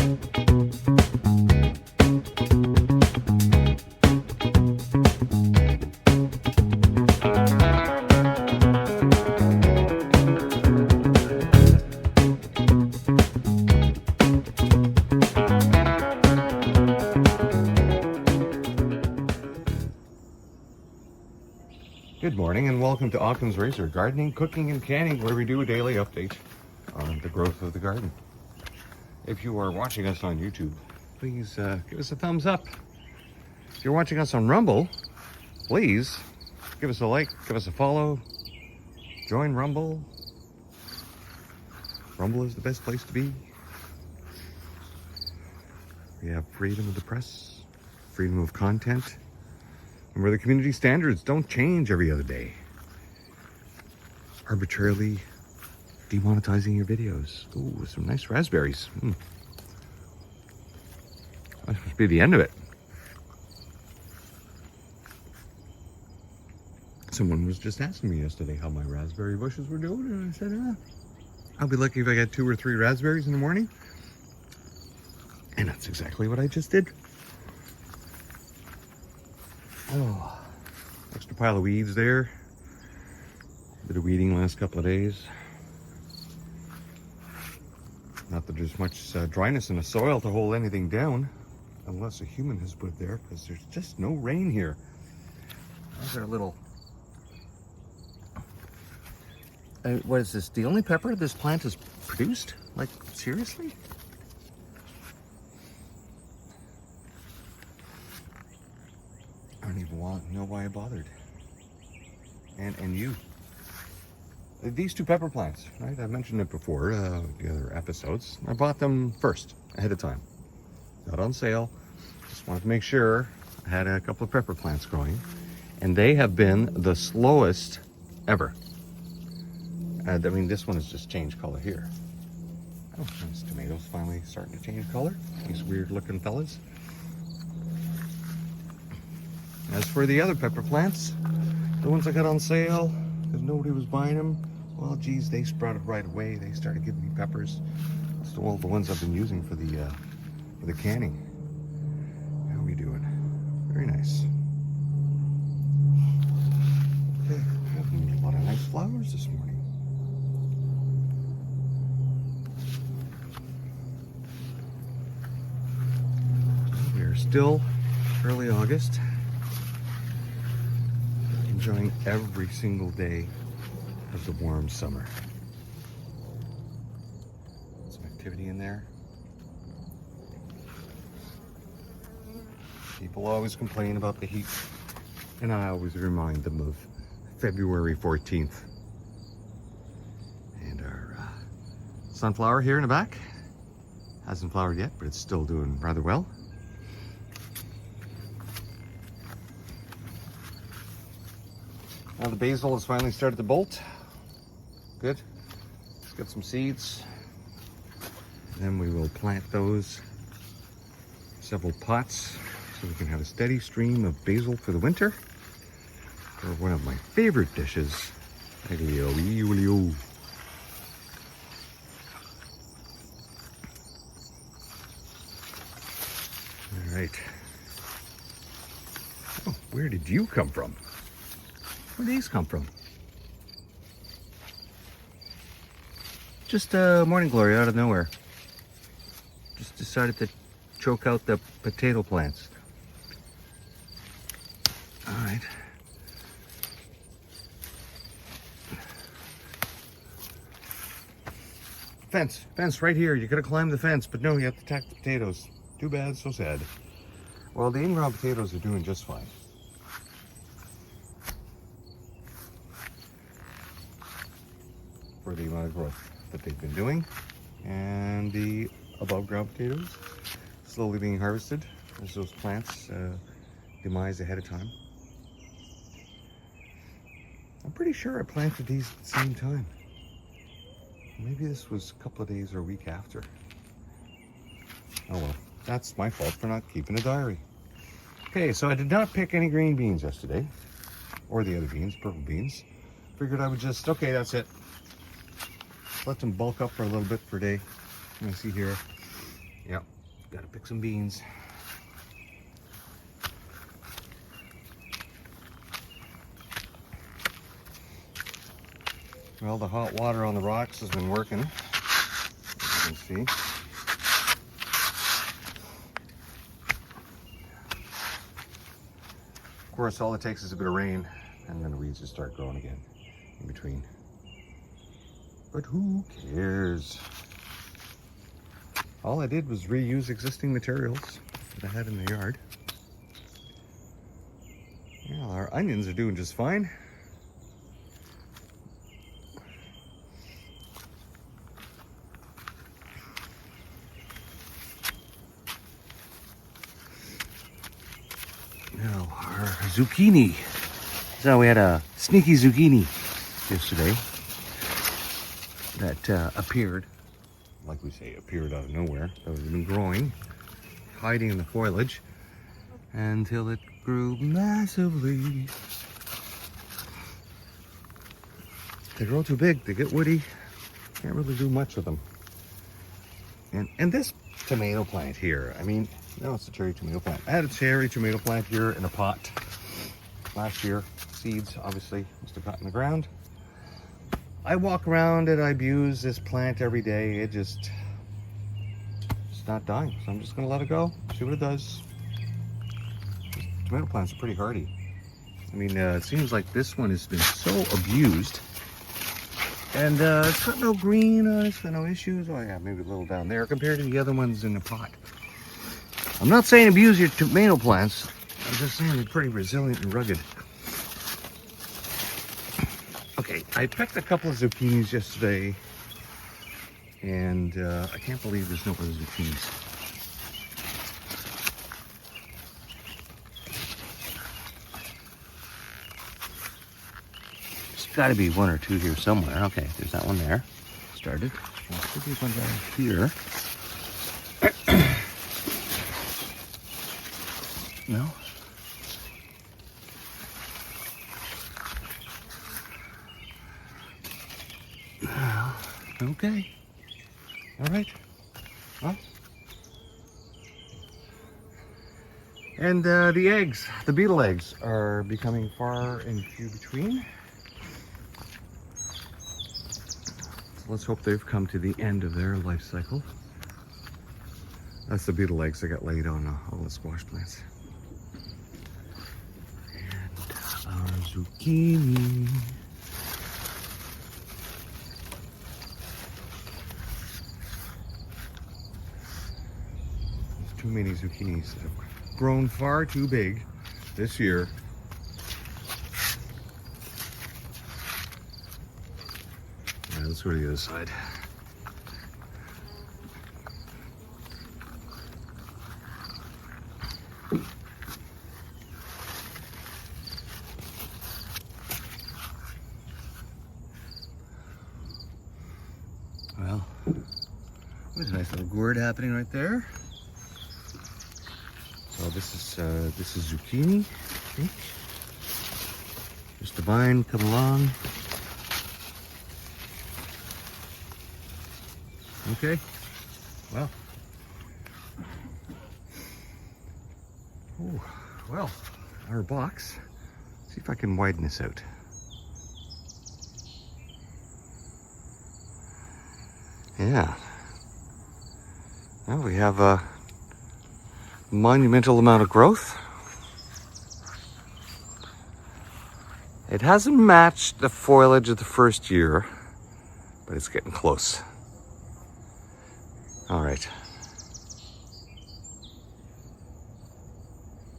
Good morning and welcome to Occam's Razor, gardening, cooking, and canning, where we do a daily update on the growth of the garden. If you are watching us on YouTube, please give us a thumbs up. If you're watching us on Rumble, please give us a like, give us a follow, join Rumble. Rumble is the best place to be. We have freedom of the press, freedom of content, and where the community standards don't change every other day, arbitrarily demonetizing your videos. Ooh, some nice raspberries. That must be the end of it. Someone was just asking me yesterday how my raspberry bushes were doing, and I said, I'll be lucky if I get 2 or 3 raspberries in the morning. And that's exactly what I just did. Oh, extra pile of weeds there. Bit of weeding last couple of days. Not that there's much dryness in the soil to hold anything down, unless a human has put it there, because there's just no rain here. Those are little... what is this? The only pepper this plant has produced? Like, seriously? I don't even know why I bothered. And you. These 2 pepper plants, right? I mentioned it before, the other episodes. I bought them first, ahead of time. Not on sale. Just wanted to make sure I had a couple of pepper plants growing. And they have been the slowest ever. I mean, this one has just changed color here. Oh, these tomatoes finally starting to change color. These weird looking fellas. As for the other pepper plants, the ones I got on sale, because nobody was buying them, well, geez, they sprouted right away. They started giving me peppers. That's all the ones I've been using for the canning. How are we doing? Very nice. Okay, having a lot of nice flowers this morning. We are still early August. Enjoying every single day of the warm summer. Some activity in there. People always complain about the heat, and I always remind them of February 14th. And our sunflower here in the back hasn't flowered yet, but it's still doing rather well. Now the basil has finally started to bolt. Good. Let's get some seeds. And then we will plant those several pots so we can have a steady stream of basil for the winter. For one of my favorite dishes, aglio olio. All right. Oh, where did you come from? Where do these come from? Just morning glory out of nowhere. Just decided to choke out the potato plants. All right. Fence right here. You gotta climb the fence, but no, you have to attack the potatoes. Too bad, so sad. Well, the in-ground potatoes are doing just fine. For the amount of growth that they've been doing, and the above ground potatoes slowly being harvested as those plants demise ahead of time. I'm pretty sure I planted these at the same time. Maybe this was a couple of days or a week after. Oh well, that's my fault for not keeping a diary. Okay, so I did not pick any green beans yesterday, or the other beans, purple beans. Figured I would just, okay, that's it. Let them bulk up for a little bit per day. You can see here, Yep, gotta pick some beans. Well, the hot water on the rocks has been working, as you can see. Of course, all it takes is a bit of rain, and then the weeds just start growing again in between. But who cares? All I did was reuse existing materials that I had in the yard. Yeah, our onions are doing just fine. Now, our zucchini. So we had a sneaky zucchini yesterday that appeared, like we say, appeared out of nowhere. That was been growing, hiding in the foliage, until it grew massively. They grow too big, they get woody, can't really do much with them. And this tomato plant here, I mean, no, it's a cherry tomato plant. I had a cherry tomato plant here in a pot last year. Seeds, obviously, must have got in the ground. I walk around and I abuse this plant every day. It's not dying, so I'm just gonna let it go, see what it does. Tomato plants are pretty hardy. I mean, it seems like this one has been so abused, and it's got no green on it, it's got no issues. Oh yeah, maybe a little down there compared to the other ones in the pot. I'm not saying abuse your tomato plants, I'm just saying they're pretty resilient and rugged. Okay, I picked a couple of zucchinis yesterday, and I can't believe there's no other zucchinis. There's got to be one or two here somewhere. Okay, there's that one there. Started. There should be one down here. No? Okay. All right. Well. And the eggs, the beetle eggs, are becoming far and few between. So let's hope they've come to the end of their life cycle. That's the beetle eggs that got laid on all the squash plants. And our zucchini. There's too many zucchinis that have grown far too big this year. Alright, let's go to the other side. Well, there's a nice little gourd happening right there. So this is zucchini, I think. Just the vine coming along. Okay, well. Ooh, well, our box. See if I can widen this out. Yeah. Well, we have a monumental amount of growth. It hasn't matched the foliage of the first year, but it's getting close. All right.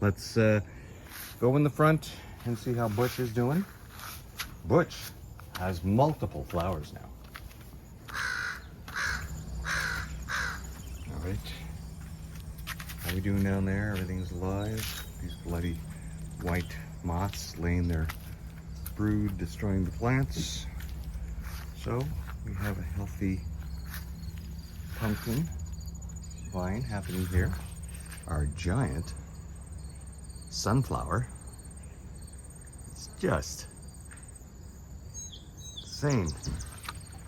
Let's go in the front and see how Butch is doing. Butch has multiple flowers now. All right. How are we doing down there? Everything's alive. These bloody white moths laying their brood, destroying the plants. So we have a healthy pumpkin vine happening here. Our giant sunflower. It's just insane.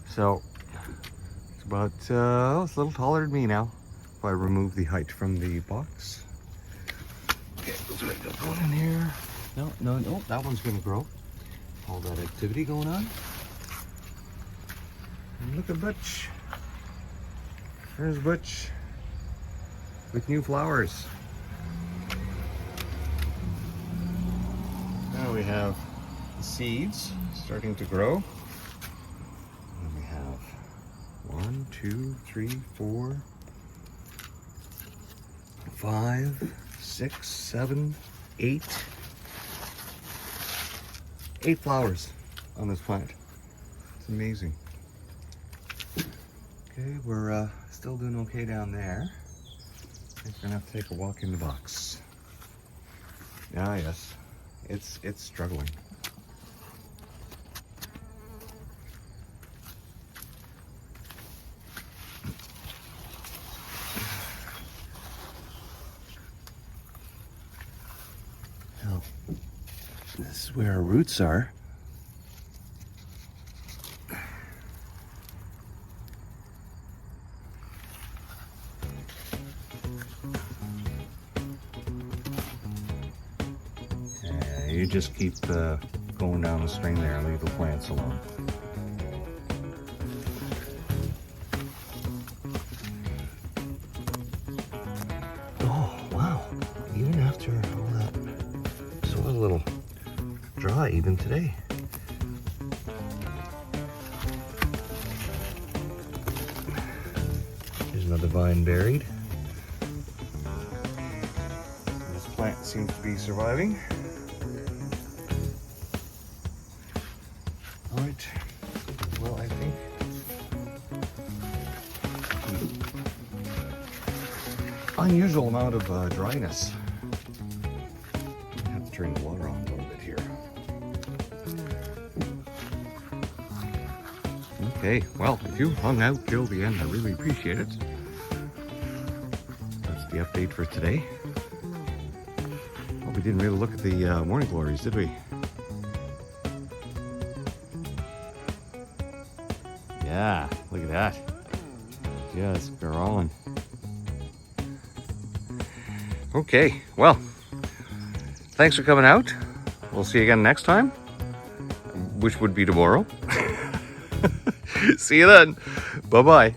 So it's about it's a little taller than me now. I remove the height from the box. Okay, let's make that one in here. No, that one's gonna grow. All that activity going on. And look at Butch. There's Butch with new flowers. Now we have the seeds starting to grow. And we have 1, 2, 3, 4, 5, 6, 7, 8. 8 flowers on this plant. It's amazing. Okay, we're still doing okay down there. I'm gonna have to take a walk in the box. Ah, yes, it's struggling. Now, this is where our roots are. You just keep going down the string there and leave the plants alone. Oh, wow. Even after all that soil, a little dry even today. There's another vine buried. This plant seems to be surviving. Alright, well, I think unusual amount of dryness. I have to turn the water on a little bit here. Okay, well, if you hung out till the end, I really appreciate it. That's the update for today. Well, we didn't really look at the morning glories, did we? Yeah, look at that. Just growing. Okay, well, thanks for coming out. We'll see you again next time, which would be tomorrow. See you then. Bye-bye.